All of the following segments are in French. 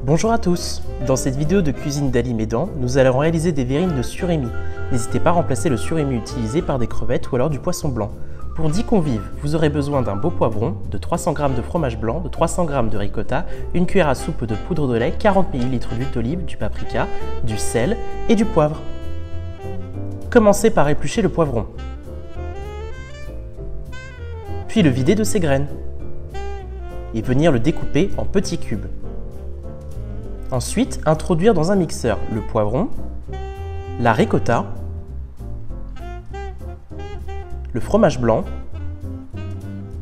Bonjour à tous. Dans cette vidéo de cuisine d'Ali Médan, nous allons réaliser des verrines de surimi. N'hésitez pas à remplacer le surimi utilisé par des crevettes ou alors du poisson blanc. Pour 10 convives, vous aurez besoin d'un beau poivron, de 300 g de fromage blanc, de 300 g de ricotta, une cuillère à soupe de poudre de lait, 40 ml d'huile d'olive, du paprika, du sel et du poivre. Commencez par éplucher le poivron, puis le vider de ses graines et venir le découper en petits cubes. Ensuite, introduire dans un mixeur le poivron, la ricotta, le fromage blanc,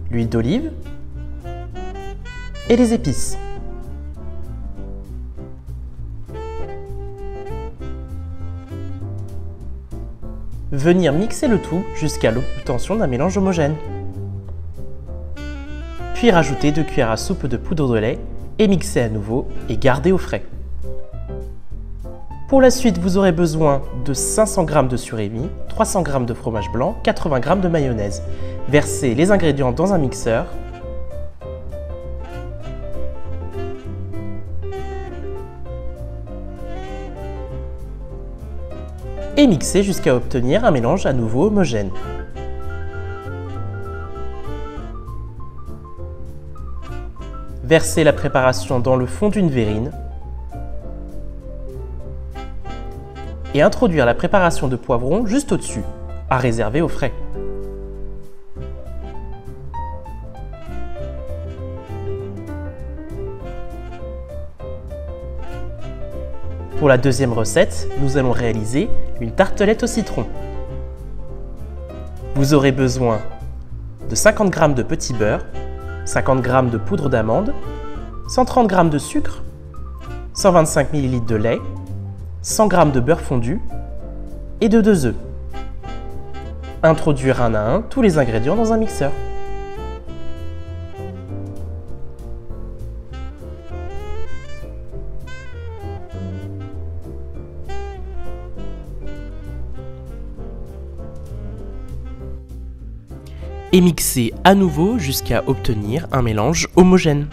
l'huile d'olive et les épices. Venir mixer le tout jusqu'à l'obtention d'un mélange homogène. Puis rajouter 2 cuillères à soupe de poudre de lait et mixer à nouveau et garder au frais. Pour la suite, vous aurez besoin de 500 g de surimi, 300 g de fromage blanc, 80 g de mayonnaise. Versez les ingrédients dans un mixeur et mixer jusqu'à obtenir un mélange à nouveau homogène. Versez la préparation dans le fond d'une verrine et introduire la préparation de poivron juste au-dessus, à réserver au frais. Pour la deuxième recette, nous allons réaliser une tartelette au citron. Vous aurez besoin de 50 g de petit beurre, 50 g de poudre d'amande, 130 g de sucre, 125 ml de lait, 100 g de beurre fondu et de 2 œufs. Introduire un à un tous les ingrédients dans un mixeur. Et mixer à nouveau jusqu'à obtenir un mélange homogène.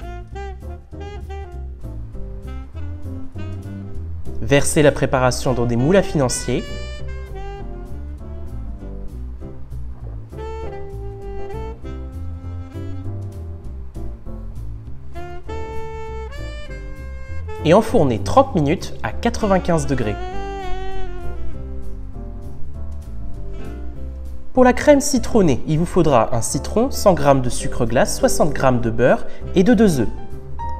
Versez la préparation dans des moules à financier et enfournez 30 minutes à 95 degrés. Pour la crème citronnée, il vous faudra un citron, 100 g de sucre glace, 60 g de beurre et de 2 œufs.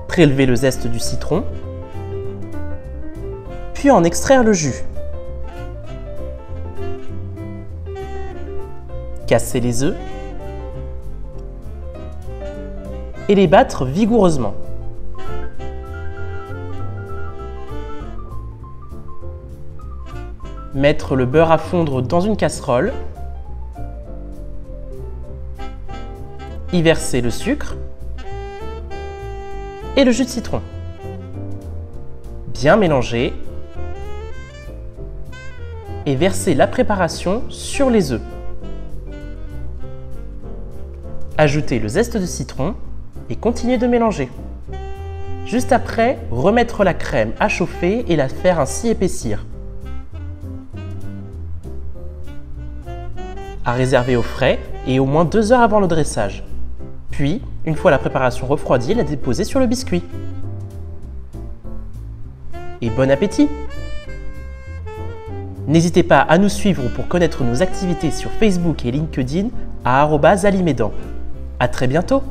Prélevez le zeste du citron, puis en extraire le jus. Cassez les œufs et les battre vigoureusement. Mettre le beurre à fondre dans une casserole. Y verser le sucre et le jus de citron. Bien mélanger et verser la préparation sur les œufs. Ajoutez le zeste de citron et continuez de mélanger. Juste après, remettre la crème à chauffer et la faire ainsi épaissir. À réserver au frais et au moins 2 heures avant le dressage. Puis, une fois la préparation refroidie, la déposer sur le biscuit. Et bon appétit! N'hésitez pas à nous suivre pour connaître nos activités sur Facebook et LinkedIn à @alimédan. À très bientôt!